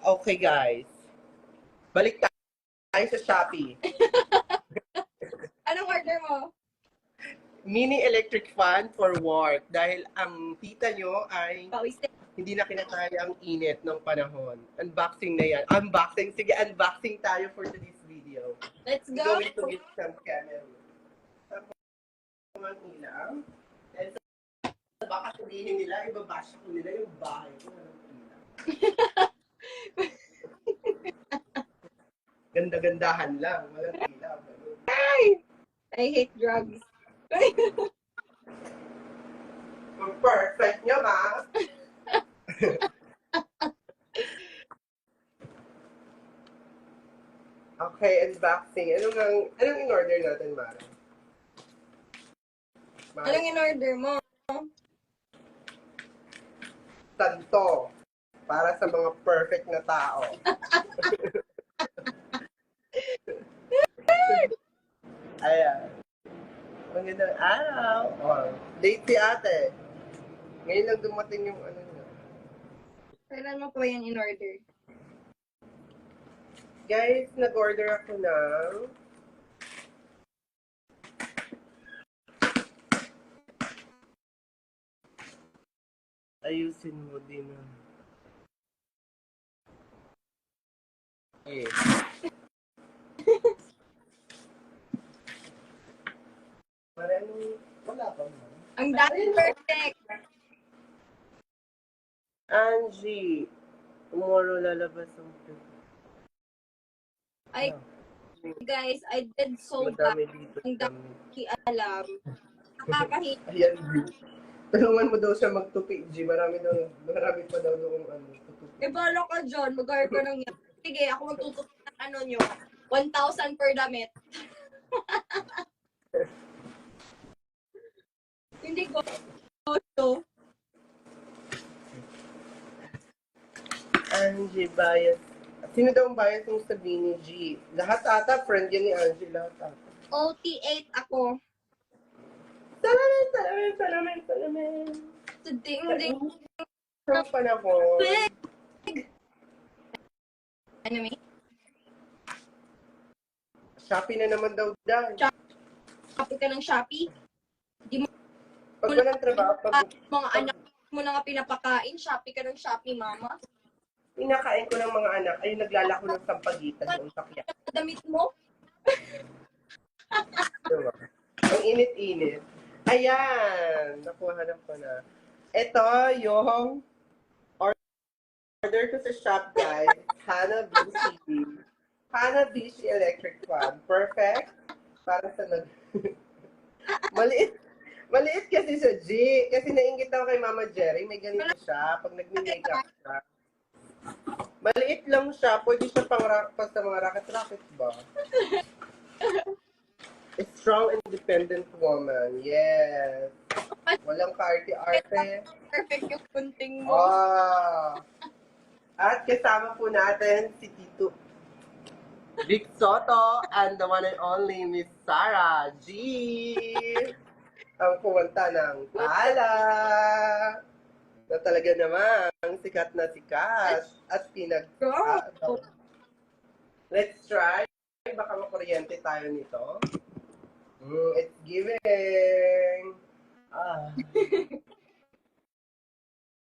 Okay, guys. Balik tayo sa Shopee. Anong order mo? Mini electric fan for work. Dahil ang tita nyo ay Pawis din. hindi na kinakaya ang init ng panahon. Unboxing na yan. Unboxing. Sige, unboxing tayo for today's video. Let's We're go! going to get some camera. Ang ilaw. And so, baka sabihin nila, ibabasya ko nila yung bahay ko. Walang ilaw. Ganda-gandahan lang. Walang ilaw. I hate drugs. Perfect nyo, ma. Okay, unboxing. Anong in-order natin, Mara? Anong in-order mo? Tanto. Para sa mga perfect na tao. Ayan. Magandang araw. Oh, date si ate. Ngayon lang dumating yung ano niya. Kailan mo pa yan in-order? Guys, nag-order ako ng ayusin mo din na. Eh. Maraming wala pa mo. Ang dami perfect! Angie, tomorrow lalabas ang Ay, guys, I did so bad. madami dito. Ang dami alam. Nakakahiya. Ayan, G. Tulungan mo daw siya magtupi, G. Marami pa daw doon tutupi. E, bala ka dyan. Mag-hire ka ng yan. Sige, ako magtutupi ng ano nyo. 1,000 per damit. Hindi ko. Angie, bias. Sino daw ang bias mong sabihin ni G? Lahat ata, friend yan ni Angie. Lahat ata. OT8 ako. Salamin. Ding. Sa panahon. Big! Ano, may? Shopee na naman daw dyan. Kapit ka ng Shopee? Pag walang trabaho, pag Mga anak mo na nga pinapakain, Shopee ka ng Shopee, mama. pinakain ko ng mga anak, ay naglalako ng sampagitan doon sa kaya. Damit mo? Diba? Ang init-init. Ayan! Nakuha ko na. Ito yung order ko sa shop, guys. Hanabishi electric fan. Perfect. Para sa Maliit kasi sa G. Kasi nainggit ako kay Mama Jerry. May ganito siya. Pag nag-makeup siya. Maliit lang siya. Pwede siya pang sa mga racket-racket ba? A strong, independent woman. Yes. Walang kaarte-arte. Perfect yung kunting mo. Ah. At kasama po natin si Tito Vic Soto and the one and only Miss Sarah G. Ang kumanta ng Tala. Na talaga namang sikat na sikat. At let's try. Baka makuryente tayo nito. It's giving.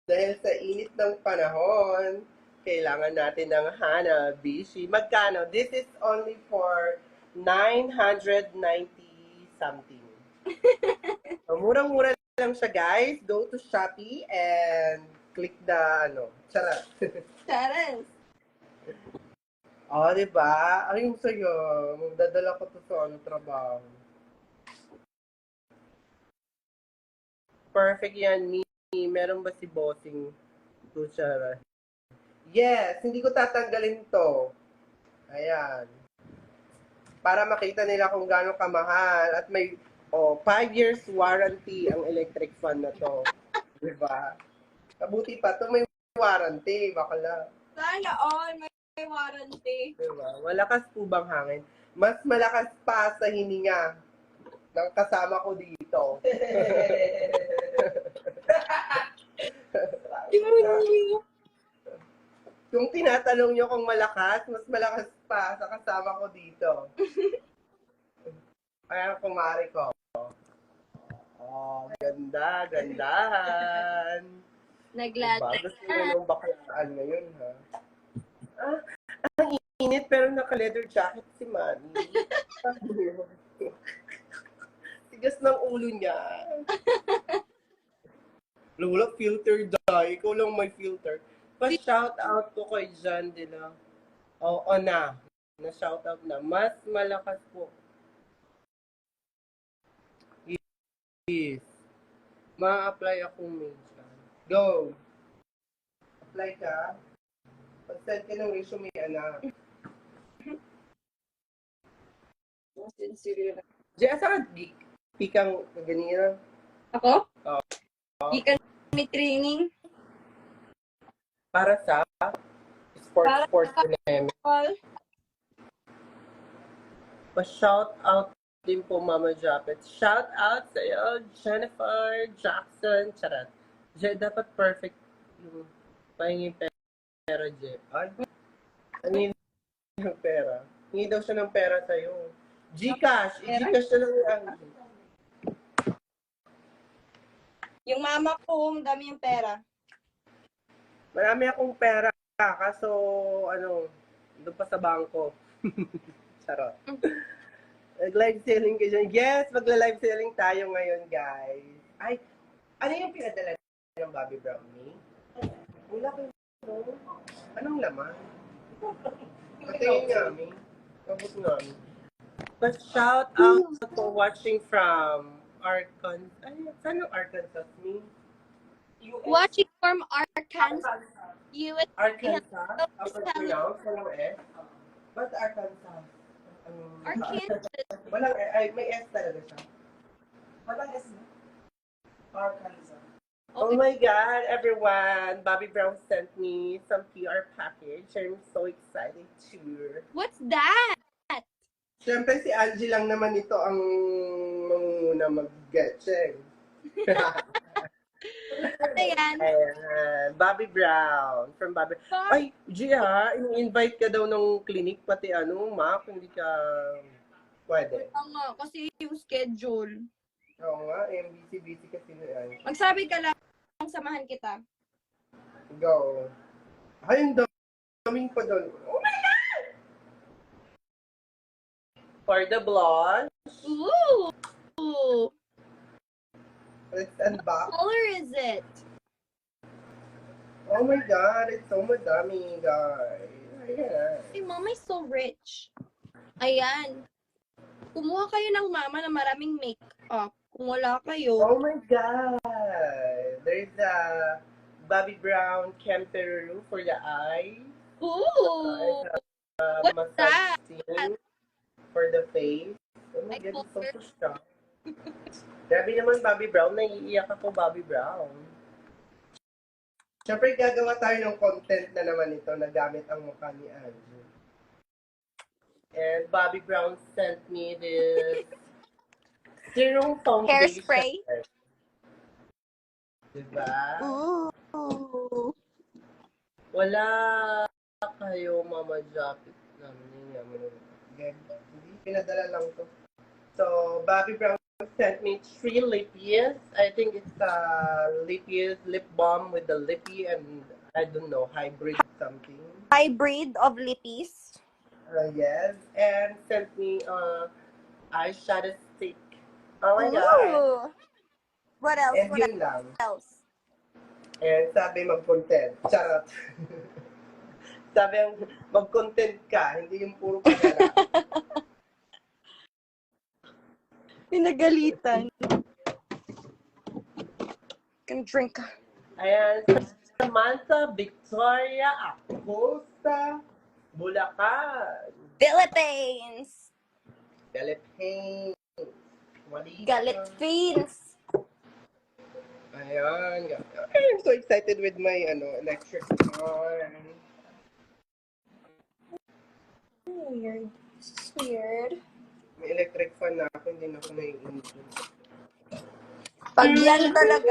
Dahil sa init ng panahon, kailangan natin ng Hanabishi. Magkano? This is only for 990 something. So, murang-mura lang siya, guys. Go to Shopee and click the, charot. Charas. Oh, diba? Ayun sa'yo. Magdadala ko to sa trabaho. Perfect yan, me. Meron ba si bossing to siya? Yes, hindi ko tatanggalin to. Ayan. Para makita nila kung gaano kamahal. At may 5 years warranty ang electric fan na to. Diba? Kabuti pa to may warranty. Bakala. Sana all may warranty. Diba? Malakas po bang hangin? Mas malakas pa sa hininga ng kasama ko dito. Kung tinatanong nyo kung malakas, mas malakas pa sa kasama ko dito. Ayan, kumari ko. Oh, ganda, gandahan. Diba? Naglatag. Gusto mo nung baklaan ngayon, ha? Ah, ang init, pero naka-leather jacket si Manny. Tigas ng ulo niya. Lola, filter dye. Ikaw lang may filter. Pa-shout out ko kay John Dila. Oo na. Na-shout out na. Mas malakas po. Yes. Ma-apply ako minsan. Go. Apply ka. Pag-send ka ng resume, anak. Sincere. Diyan, saan ka pikang ganyan? Ako? Oo. Di ka may training? Para sa sports dynamic. Pa-shout out din po, Mama Japet. Shout out sa iyo, Jennifer Jackson. Charat. Je, dapat perfect yung pahingin pera, Je. Ay, ano yung pera? Hingi daw siya ng pera sa'yo. Gcash. I-Gcash na lang yung Yung mama ko, dami yung pera. Marami akong pera. Kaso, doon pa sa bangko. Charot. Nag-live selling ka dyan. Yes, magla-live selling tayo ngayon, guys. Ay, ano yung pinadala ng Bobby Brownie? Wala ko ito. Anong laman? Patingin namin. Tapos namin. But shout out for watching from Arkansas. Ay, saan yung Arkansas me? Watching from Arkansas, US. Arkansas? Upper pronounce? Walang S? Ba't Arkansas? Arkansas. Walang ay may S talaga siya. Walang S na? Arkansas. Oh my God, everyone! Bobby Brown sent me some PR package. I'm so excited too. What's that? Siyempre si Angie lang naman ito ang manguna mag-getcheng. Ano yan? Ayan, Bobby Brown. From Bobby. Ay, Gia, in-invite ka daw ng clinic, pati Mac, hindi ka pwede. Oo nga, kasi yung schedule. Oo nga, busy kasi na yan. Magsabi ka lang, samahan kita. Go. Ay, ang daming pa doon. Oh my God! For the blush, Ooh! let's unbox. What color is it? Oh my God, it's so madami, guys. Ayan. My mama is so rich. Ayan. Kumuha kayo ng mama na maraming makeup. Kung wala kayo. Oh my God! There's a Bobby Brown Camperu for the eyes. Ooh! What's that? Massage for the face. Oh my I God, it's so told her. strong. Grabe naman, Bobby Brown. Naiiyak ako, Bobby Brown. Siyempre, gagawa tayo ng content na naman ito na gamit ang mukha ni Angie. And Bobby Brown sent me this serum foundation. Hairspray? Diba? Ooh! Wala kayo, Mama Japit namin. Hindi, pinadala lang to. So, Bobby Brown sent me 3 Lippies. I think it's Lippies lip balm with the lippy and I don't know, hybrid something. Hybrid of lippies. Yes, and sent me eyeshadow stick. Oh my God. Ooh! What else? And What yun lang. else? And sabi mag-content. Charot. Sabi ang mag-content ka, hindi yung puro padala. Pinagalitan. Can drink. Ayan, Samantha Victoria Acosta, Bulacan. Philippines! Philippines. Galit fins! Ayan. I'm so excited with my electric fan. Weird. This is weird. May electric fan na ako, hindi na ako naiinit. Pag yan talaga,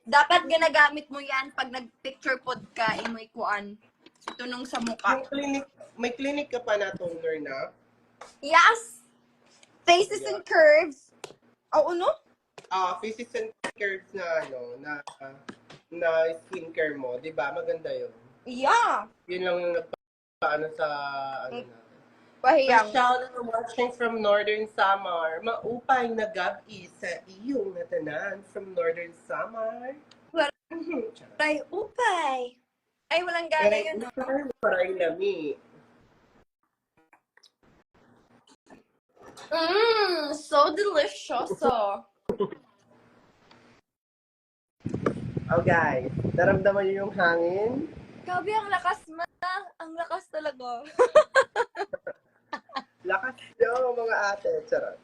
dapat ginagamit mo yan pag nag-picture pod ka, imoy kuan. Ito nung sa mukha. Yung clinic, may clinic ka pa na toner na? Yes! Faces and curves. Oo, no? Faces and curves na na skincare mo, 'di ba? Maganda 'yun. Yeah. Yun lang yung nagpaano sa ano na. Pahiyang. Pasyal na watching from Northern Samar. Maupay na gabi sa iyong natanan from Northern Samar. Ay, upay. Ay, walang gana Waray yun, no? upay, waray lami. So delicious. Oh guys, naramdaman niyo yung hangin? Grabe, ang lakas ma. Ang lakas talaga. Lakas nyo mga ate. Charot.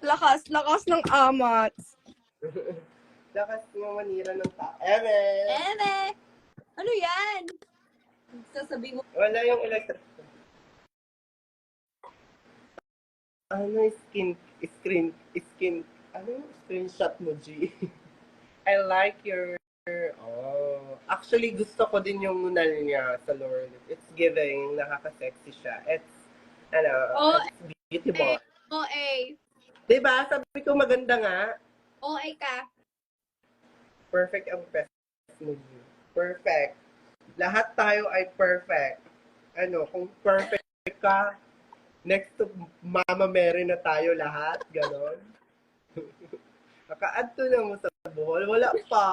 Lakas ng amat. Lakas nyo manira ng tao. Eme! Eme! Ano yan? Sasabi mo. Wala yung electric. Ano screenshot mo, G? I like your, actually gusto ko din yung nunal niya sa lower lip. It's giving, nakaka-sexy siya. It's beautiful. OA. Diba? Sabi ko maganda nga. OA ka. Perfect ang best mo, G. Perfect. Lahat tayo ay perfect. Kung perfect ka, next to Mama Mary na tayo lahat, ganon. Naka-add to na mo sa Bohol. Wala pa.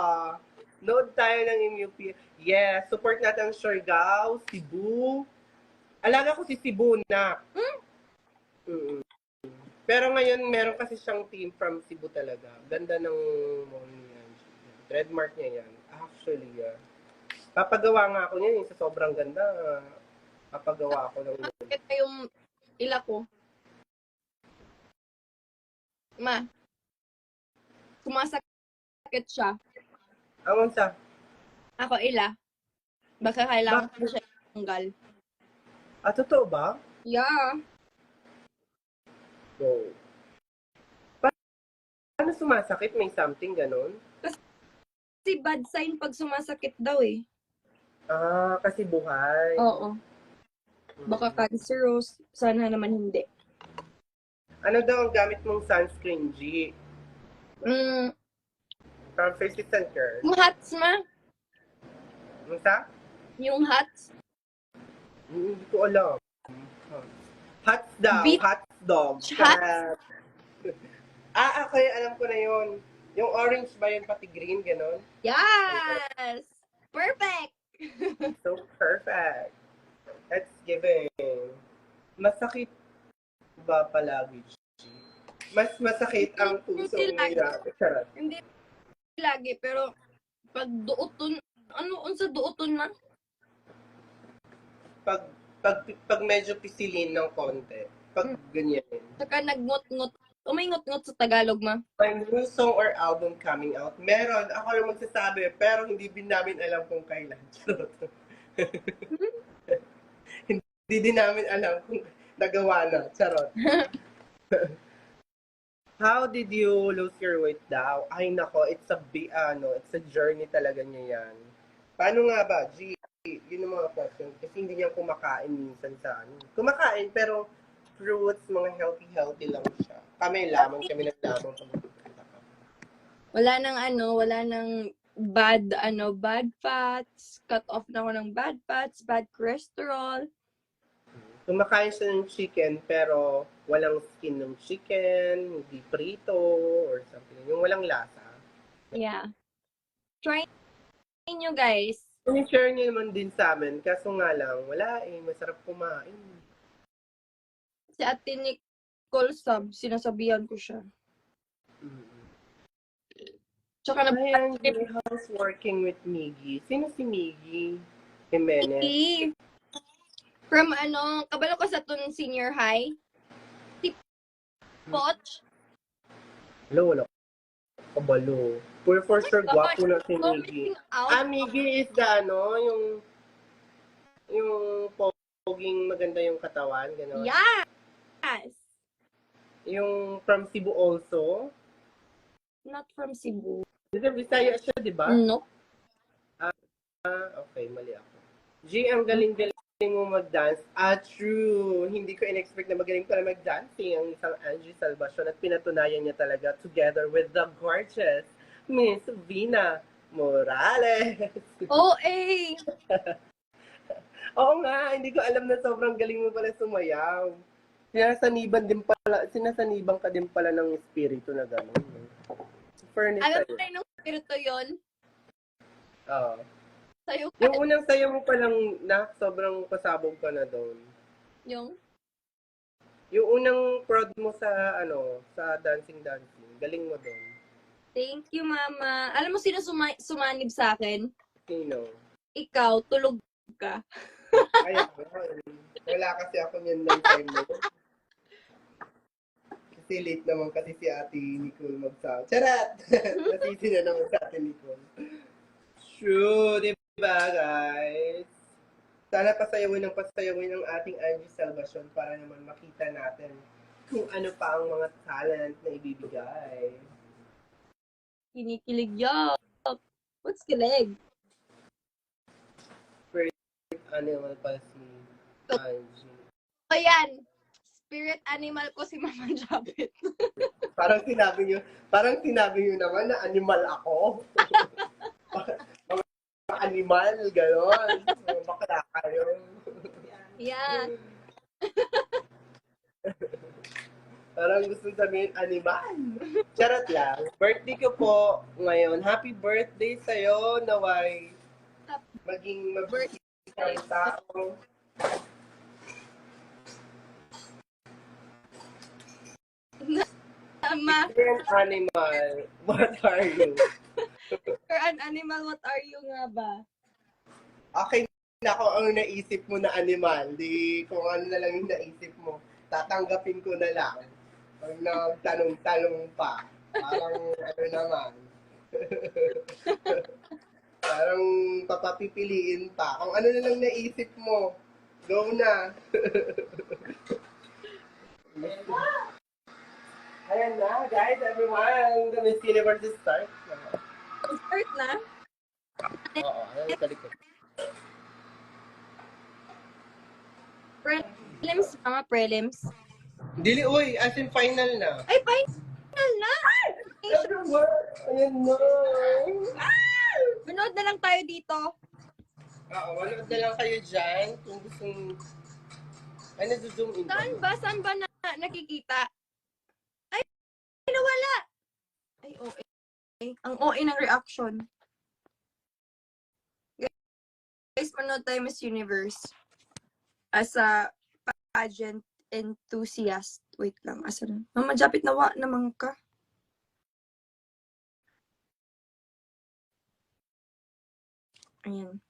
Nood tayo ng MUP. Yes, support natin ang Siargao, Cebu. Alaga ko si Cebu na. Pero ngayon, meron kasi siyang team from Cebu talaga. Ganda ng trademark niya yan. Actually, papagawa nga ako niyan sa sobrang ganda. Papagawa ako ng... Ito yung ila ko. Ma. Sumasakit siya. Amon sa? Ako ila. Baka kailangan ko siya tanggal. Totoo ba? Yeah. So, paano sumasakit? May something ganon? Kasi bad sign pag sumasakit daw eh. Kasi buhay. Oo. Baka cancerous. Sana naman hindi. Ano daw ang gamit mong sunscreen, G? From Faces and Curves. Yung hats, ma. Ano sa? Yung hats. Hindi ko alam. Hats daw. Hats dog. Hats? Okay. Alam ko na yun. Yung orange ba yun, pati green, ganon? Yes! Perfect! So perfect. That's giving. Masakit ba palagi, G? Mas masakit ang puso nila. Hindi lagi, pero pag duoton, unsa duoton na? Pag medyo pisilin ng konti. Pag ganyan. Saka nagngot-ngot. May ngot-ngot sa Tagalog, ma. May new song or album coming out. Meron. Ako lang magsasabi. Pero hindi din namin alam kung kailan. Hindi din namin alam kung nagawa na. Charot. How did you lose your weight daw? Ay nako, it's a journey talaga niya yan. Paano nga ba, G? Yun ang mga question. Kasi hindi niya kumakain minsan sa kumakain, pero fruits, mga healthy lang siya. Kami naglamang. Wala nang bad fats. Cut off na ako ng bad fats, bad cholesterol. Kumakain siya ng chicken, pero walang skin ng chicken, hindi prito, or something. Yung walang lasa. Yeah. Try nyo, guys. I-share niyo naman din sa amin. Kaso nga lang, wala masarap kumain. Si Ate Nicole sinasabihan ko siya. Tsaka Ayan, how's working with Miggy? Sino si Miggy Jimenez? From kabalo ko sa senior high. Si Poch. Wala. Kabalo. For sure, gwapo na si Miggy. Miggy is the yung poging maganda yung katawan, gano'n. Yes! Yung from Cebu also. Not from Cebu. Bisaya siya, di ba? No. Okay, mali ako. G, ang galing-galing mo mag-dance. True. Hindi ko in-expect na magaling pala mag-dancing ang isang Angie Salvacion at pinatunayan niya talaga together with the gorgeous Miss Vina Morales. OA! Oo nga, hindi ko alam na sobrang galing mo pala sumayaw. Sinasaniban ka din pala ng espiritu na gano'n. Furnace Alam mo sa'yo. rin ng spirito yun? Oo. Sa'yo Yung unang sayo mo palang sobrang pasabog ka na doon. yung Yung unang prod mo sa dancing. Galing mo doon. thank you, mama. Alam mo sino sumanib sa akin? Sino? Ikaw, tulog ka. Ay, wala kasi ako niyan ng time mo. Kasi late naman kasi si Ate Nicole magsawa. Charat! Nasisi na naman sa Ate Nicole. True, di ba guys? Sana pasayawin ng ating Angie Salvacion para naman makita natin kung ano pa ang mga talent na ibibigay. Kinikilig yan. What's kilig? Animal pa si Angie. O yan, spirit animal ko si Mama Jabet. Parang sinabi niyo naman na animal ako. Mga animal, gano'n. Bakla kayo. Yeah. Parang gusto sabihin, animal. Charot lang. Birthday ko po ngayon. Happy birthday sa'yo, Naway. Maging mabait kang tao. Mama, If you're an animal, what are you? you're an animal, what are you nga ba? Okay na kung ano naisip mo na animal. Di kung ano na lang yung naisip mo. Tatanggapin ko na lang. Pag nagtanong-tanong pa. Parang ano naman. Parang papapipiliin pa. Kung ano na lang naisip mo. Go na. Ayan na, guys, everyone. The Miss Universe is start na. Start na? Oo, ayan sa likod. Prelims, Mama, prelims. Dili, uy, as in final na. Ay, final na! Everyone, ayan na. Manood na lang tayo dito. Oo, manood na lang kayo dyan kung gustong... Ay, nag-zoom in. Saan ba nakikita? Ay, nawala! Ay, OA. Ang OA ng reaction. Guys, manood tayo Miss Universe. As a pageant enthusiast. Wait lang, asa na? Mama, japit nawa naman ka. Ayan.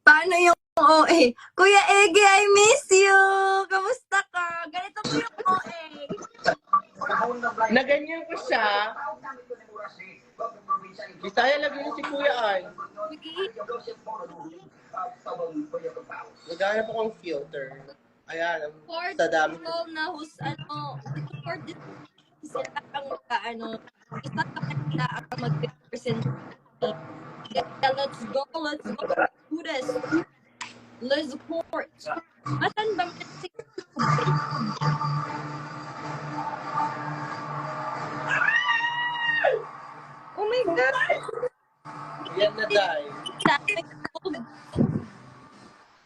Paano yung OA? Kuya Ege, I miss you! Kamusta ka? Ganito ko yung OA. Naganyan ko siya. Bisaya lang yun si Kuya Ay. Naghanap akong filter. Ayan, For sa dami. people na who's, for this, sila ang isa sa kanila ang mag-represent. Yeah, let's go, do this. Let's support. Asan ba si oh my God! Yan na dahil.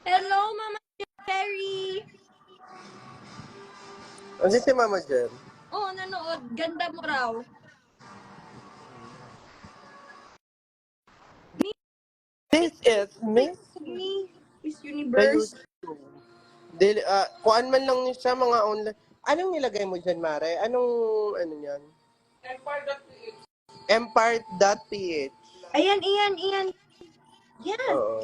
Hello, Mama Cherry! Ano si Mama Jen? Oh, nanood. Ganda mo raw. This is Miss Miss Universe. Dili, kuan man lang siya mga online. Anong nilagay mo dyan, Mare? Ano yan? Empire.ph. Ayan. Yan. Oo.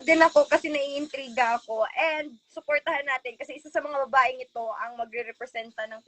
din ako kasi naiintriga ako. And supportahan natin kasi isa sa mga babaeng ito ang magre-representa ng